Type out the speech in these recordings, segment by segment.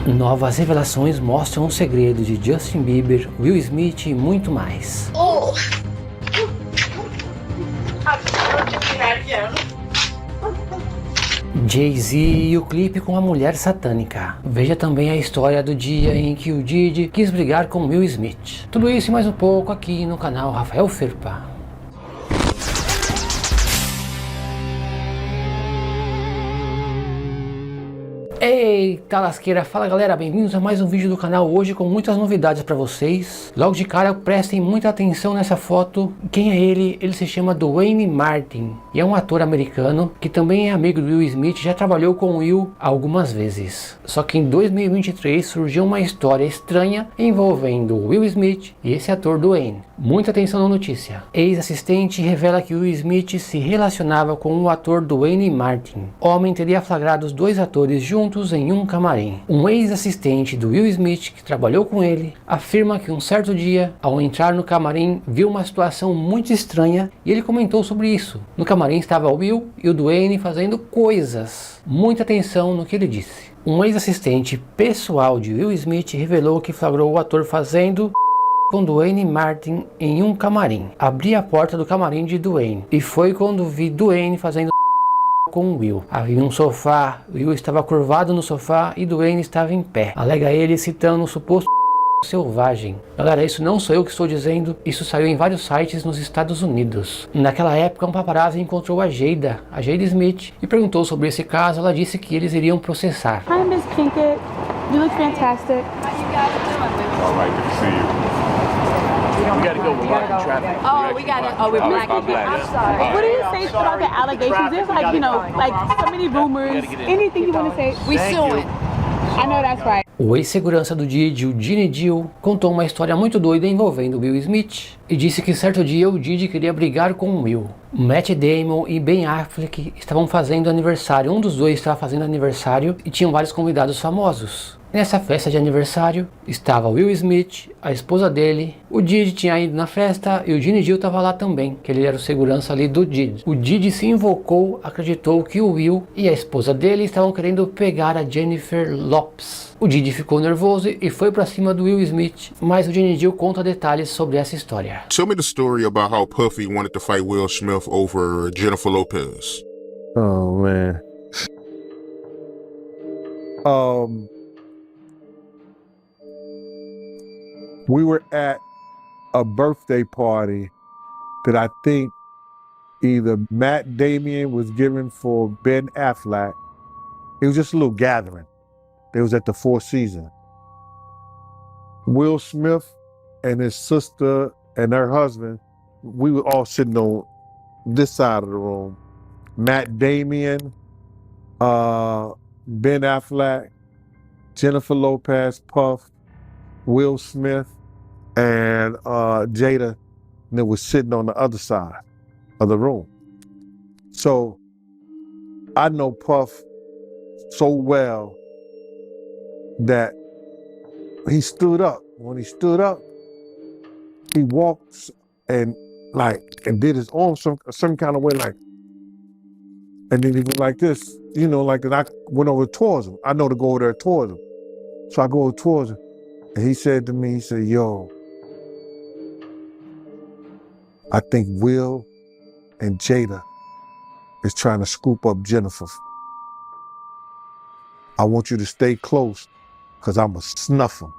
Novas revelações mostram o segredo de Justin Bieber, Will Smith e muito mais. Jay-Z e o clipe com a mulher satânica. Veja também a história do dia em que o Diddy quis brigar com Will Smith. Tudo isso e mais um pouco aqui no canal Rafael Ferpa. Eita lasqueira, fala galera, bem-vindos a mais um vídeo do canal hoje com muitas novidades para vocês. Logo de cara prestem muita atenção nessa foto. Quem é ele? Ele se chama Duane Martin e é um ator americano que também é amigo do Will Smith, já trabalhou com o Will algumas vezes. Só que em 2023 surgiu uma história estranha envolvendo Will Smith e esse ator Duane. Muita atenção na notícia. Ex-assistente revela que Will Smith se relacionava com o ator Duane Martin. O homem teria flagrado os dois atores juntos em um camarim. Um ex-assistente do Will Smith que trabalhou com ele afirma que um certo dia, ao entrar no camarim, viu uma situação muito estranha e ele comentou sobre isso. No camarim estava o Will e o Duane fazendo coisas. Muita atenção no que ele disse. Um ex-assistente pessoal de Will Smith revelou que flagrou o ator fazendo com Duane Martin em um camarim. Abri a porta do camarim de Duane e foi quando vi Duane fazendo com Will. Havia um sofá, Will estava curvado no sofá e Duane estava em pé. Alega ele citando o suposto selvagem. Galera, isso não sou eu que estou dizendo, isso saiu em vários sites nos Estados Unidos. Naquela época, um paparazzi encontrou a Jada Smith, e perguntou sobre esse caso. Ela disse que eles iriam processar. Hi, Miss Pinkett. You look fantastic. How you guys doing? All right, good to see you. We gotta go. We're blocking traffic. Oh, we got it. Oh, we're blocking it. I'm sorry. What do you say about the allegations? There's like, you know, like so many rumors. Anything you want to say? We suing. I know that's right. O ex-segurança do Diddy, o Diddy, contou uma história muito doida envolvendo Will Smith e disse que certo dia o Diddy queria brigar com o Will. Matt Damon e Ben Affleck estavam fazendo aniversário, um dos dois estava fazendo aniversário e tinham vários convidados famosos. Nessa festa de aniversário estava Will Smith, a esposa dele, o Diddy tinha ido na festa e o Diddy estava lá também, que ele era o segurança ali do Diddy. O Diddy se invocou, acreditou que o Will e a esposa dele estavam querendo pegar a Jennifer Lopez. O Diddy ficou nervoso e foi pra cima do Will Smith, mas o Diddy conta detalhes sobre essa história. Tell me the story about how Puffy wanted to fight Will Smith over Jennifer Lopez. Oh man. We were at a birthday party that I think either Matt Damon was giving for Ben Affleck. It was just a little gathering. It was at the Four Seasons. Will Smith and his sister and her husband, we were all sitting on this side of the room. Matt Damon, Ben Affleck, Jennifer Lopez, Puff, Will Smith, and Jada, and it was sitting on the other side of the room. So I know Puff so well that he stood up. When he stood up, he walked and did his arm some kind of way, like, and then he went like this, you know, like, and I went over towards him. I know to go over there towards him. So I go over towards him, and he said to me, he said, yo, I think Will and Jada is trying to scoop up Jennifer. I want you to stay close, because I'm going to snuff him.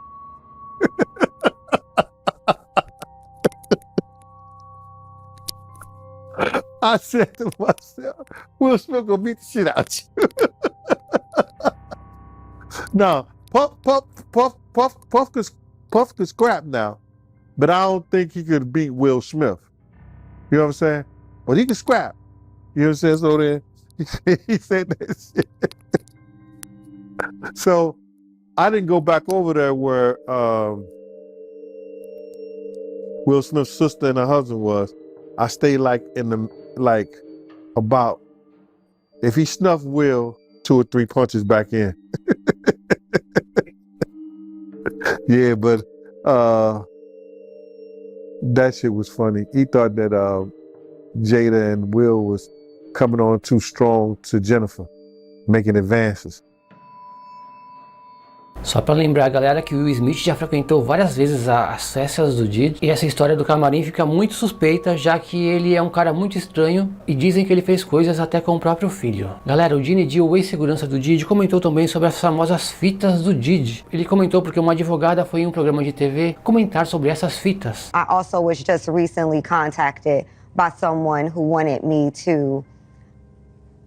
I said to myself, Will Smith gonna beat the shit out you. Now, Puff could scrap now, but I don't think he could beat Will Smith. You know what I'm saying? But he could scrap. You know what I'm saying? So then he said that shit. So I didn't go back over there where Will Smith's sister and her husband was. I stayed about, if he snuffed Will, 2 or 3 punches back in. Yeah, but that shit was funny. He thought that Jada and Will was coming on too strong to Jennifer, making advances. Só para lembrar, galera, que o Will Smith já frequentou várias vezes as festas do Diddy, e essa história do camarim fica muito suspeita, já que ele é um cara muito estranho e dizem que ele fez coisas até com o próprio filho. Galera, o Diddy, o ex-segurança do Diddy, comentou também sobre as famosas fitas do Diddy. Ele comentou porque uma advogada foi em um programa de TV comentar sobre essas fitas. I also was just recently contacted by someone who wanted me to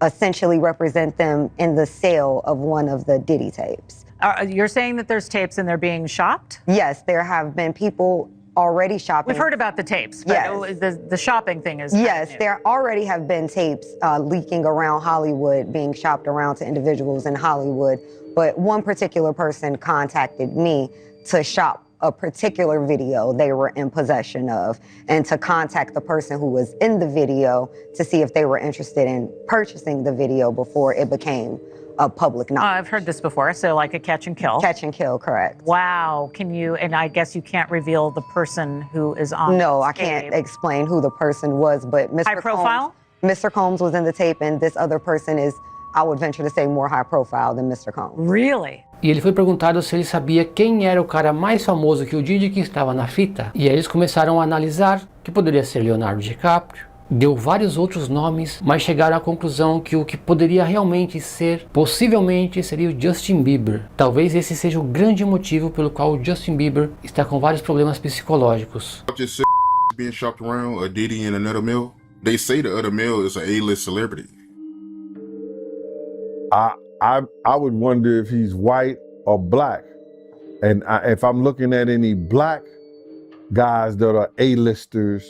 essentially represent them in the sale of one of the Diddy tapes. You're saying that there's tapes and they're being shopped? Yes, there have been people already shopping. We've heard about the tapes, but Yes. the shopping thing is Yes, new. there already have been tapes leaking around Hollywood, being shopped around to individuals in Hollywood. But one particular person contacted me to shop a particular video they were in possession of, and to contact the person who was in the video to see if they were interested in purchasing the video before it became a public knowledge. I've heard this before, so like a catch and kill. Catch and kill, correct. Wow, can you, and I guess you can't reveal the person who is on No, I this can't tape. explain who the person was, but Mr. High profile? Mr. Combs was in the tape, and this other person is, I would venture to say, more high profile than Mr. Combs. Really? E ele foi perguntado se ele sabia quem era o cara mais famoso que o Diddy que estava na fita. E aí eles começaram a analisar que poderia ser Leonardo DiCaprio. Deu vários outros nomes, mas chegaram à conclusão que o que poderia realmente ser, possivelmente, seria o Justin Bieber. Talvez esse seja o grande motivo pelo qual o Justin Bieber está com vários problemas psicológicos. Just said being shopped around, a Diddy and another male. They say the other male is an A-list celebrity. I would wonder if he's white or black. And if I'm looking at any black guys that are A-listers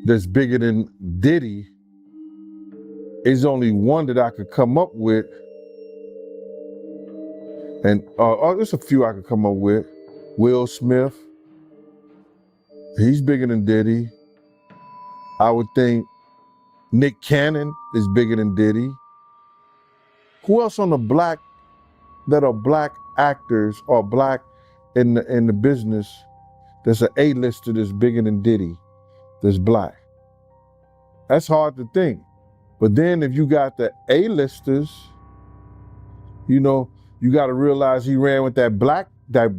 that's bigger than Diddy, there's only one that I could come up with. And there's a few I could come up with. Will Smith, he's bigger than Diddy. I would think Nick Cannon is bigger than Diddy. Who else on the black that are black actors or black in the business that's an A-lister that's bigger than Diddy, that's black? That's hard to think. But then if you got the A-listers, you know, you got to realize he ran with that black that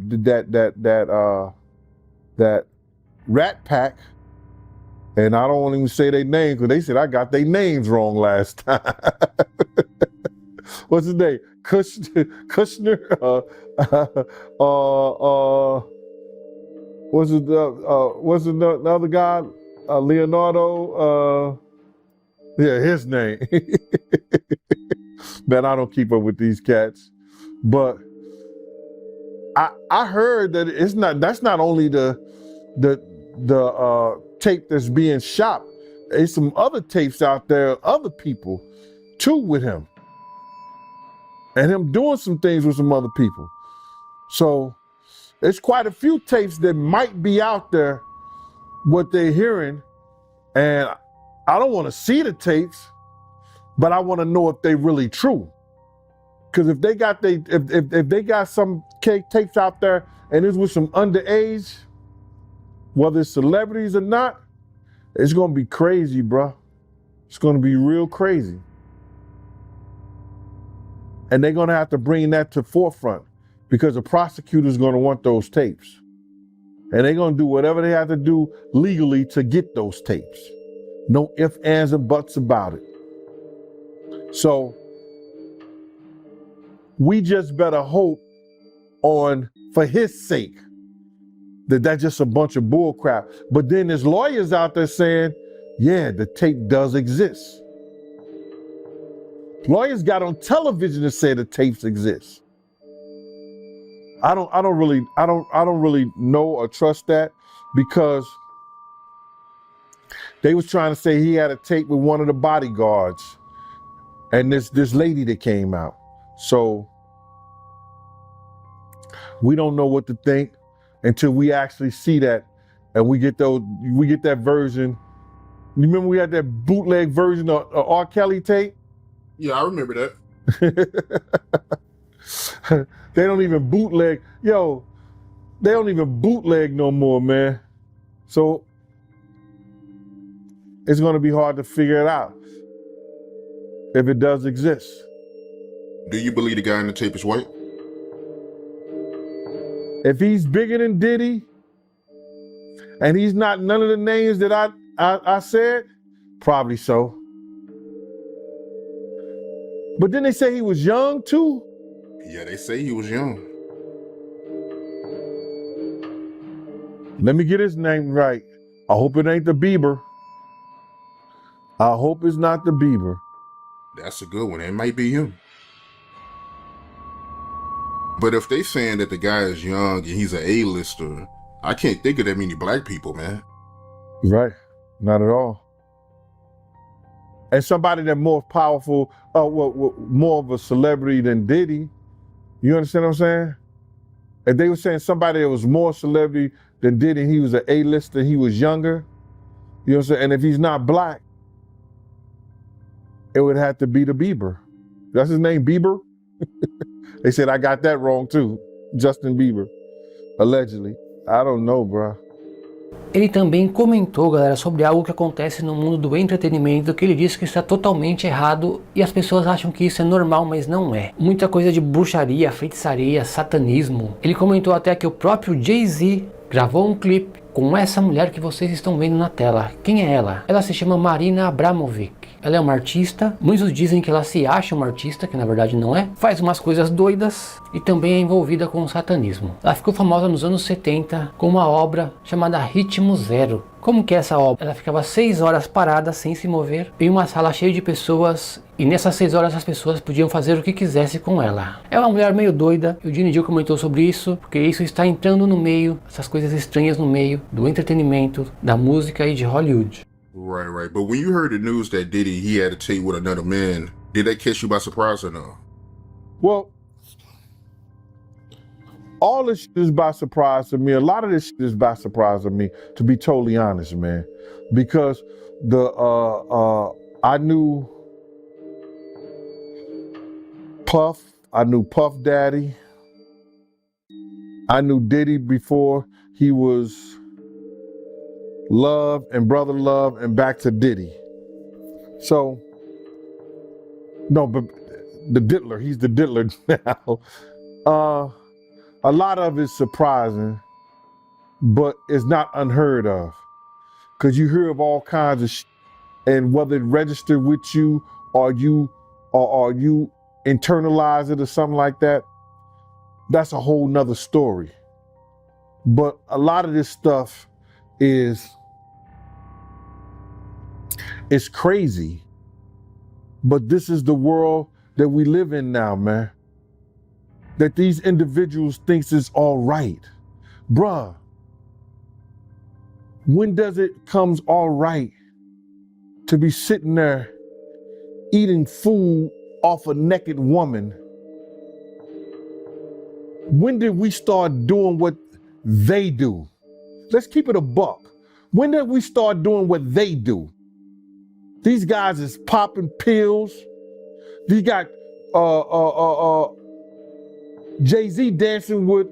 Rat Pack. And I don't want to even say their names because they said I got their names wrong last time. What's his name? Kushner? What's the other guy? Leonardo? Yeah, his name. Man, I don't keep up with these cats. But I heard that that's not only the tape that's being shopped. There's some other tapes out there, other people too with him. And him doing some things with some other people. So there's quite a few tapes that might be out there, what they're hearing. And I don't want to see the tapes, but I want to know if they're really true. Because if they got some tapes out there and it's with some underage, whether it's celebrities or not, it's gonna be crazy, bro. It's gonna be real crazy. And they're gonna have to bring that to forefront because the prosecutor's gonna want those tapes. And they're gonna do whatever they have to do legally to get those tapes. No ifs, ands, and buts about it. So we just better hope for his sake, that's just a bunch of bull crap. But then there's lawyers out there saying, yeah, the tape does exist. Lawyers got on television to say the tapes exist. I don't really know or trust that because they was trying to say he had a tape with one of the bodyguards and this lady that came out. So we don't know what to think until we actually see that and we get that version. You remember we had that bootleg version of R. Kelly tape? Yeah, I remember that. They don't even bootleg. Yo, they don't even bootleg no more, man. So it's gonna be hard to figure it out if it does exist. Do you believe the guy in the tape is white? If he's bigger than Diddy, and he's not none of the names that I said, probably so. But then they say he was young too. Yeah, they say he was young. Let me get his name right. I hope it ain't the Bieber. I hope it's not the Bieber. That's a good one. It might be him. But if they saying that the guy is young and he's an A-lister, I can't think of that many black people, man. Right. Not at all. And somebody that more powerful, more of a celebrity than Diddy. You understand what I'm saying? If they were saying somebody that was more celebrity than Diddy, he was an A-lister, he was younger. You know what I'm saying? And if he's not black, it would have to be the Bieber. That's his name, Bieber? They said I got that wrong too. Justin Bieber, allegedly. I don't know, bro. Ele também comentou, galera, sobre algo que acontece no mundo do entretenimento, que ele disse que está totalmente errado e as pessoas acham que isso é normal, mas não é. Muita coisa de bruxaria, feitiçaria, satanismo. Ele comentou até que o próprio Jay-Z gravou um clipe com essa mulher que vocês estão vendo na tela. Quem é ela? Ela se chama Marina Abramovic. Ela é uma artista, muitos dizem que ela se acha uma artista, que na verdade não é. Faz umas coisas doidas e também é envolvida com o satanismo. Ela ficou famosa nos anos 70 com uma obra chamada Ritmo Zero. Como que é essa obra? Ela ficava 6 horas parada sem se mover em uma sala cheia de pessoas e nessas 6 horas as pessoas podiam fazer o que quisesse com ela. É uma mulher meio doida e o Diddy comentou sobre isso porque isso está entrando no meio, essas coisas estranhas no meio do entretenimento, da música e de Hollywood. Right. But when you heard the news that Diddy, he had a tape with another man, did that catch you by surprise or no? Well, all this shit is by surprise to me. A lot of this shit is by surprise to me, to be totally honest, man. Because I knew Puff, I knew Puff Daddy, I knew Diddy before he was Love and Brother Love and back to Diddy. So, no, but the diddler, he's the diddler now. A lot of it's surprising, but it's not unheard of. Because you hear of all kinds of shit, and whether it registered with you or you internalize it or something like that, that's a whole nother story. But a lot of this stuff is crazy. But this is the world that we live in now, man. That these individuals thinks it's all right. Bruh, when does it comes all right to be sitting there eating food off a naked woman? When did we start doing what they do? Let's keep it a buck. When did we start doing what they do? These guys is popping pills. These got Jay-Z dancing with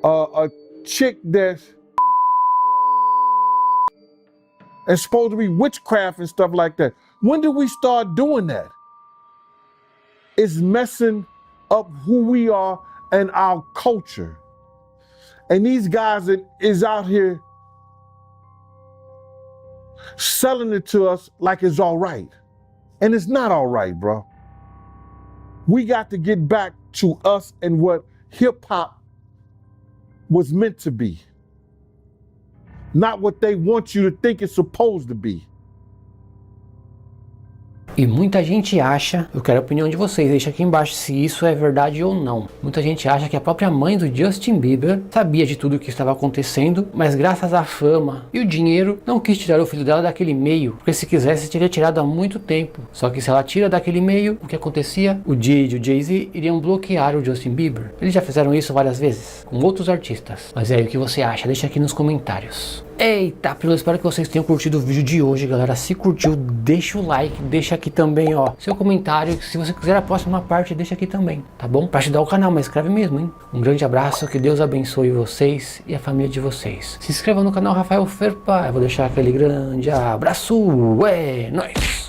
a chick that's and supposed to be witchcraft and stuff like that. When did we start doing that? It's messing up who we are and our culture. And these guys is out here selling it to us like it's all right. And it's not all right, bro. We got to get back to us and what hip hop was meant to be. Not what they want you to think it's supposed to be. E muita gente acha, eu quero a opinião de vocês, deixa aqui embaixo se isso é verdade ou não. Muita gente acha que a própria mãe do Justin Bieber sabia de tudo o que estava acontecendo, mas graças à fama e o dinheiro não quis tirar o filho dela daquele meio, porque se quisesse teria tirado há muito tempo. Só que se ela tira daquele meio, o que acontecia? O Diddy e o Jay-Z iriam bloquear o Justin Bieber. Eles já fizeram isso várias vezes, com outros artistas. Mas aí, o que você acha? Deixa aqui nos comentários. Eita, eu espero que vocês tenham curtido o vídeo de hoje, galera. Se curtiu, deixa o like, deixa aqui também, ó, seu comentário. Se você quiser a próxima parte, deixa aqui também, tá bom? Pra ajudar o canal, mas escreve mesmo, hein? Um grande abraço, que Deus abençoe vocês e a família de vocês. Se inscreva no canal Rafael Ferpa, eu vou deixar aquele grande abraço, é nóis!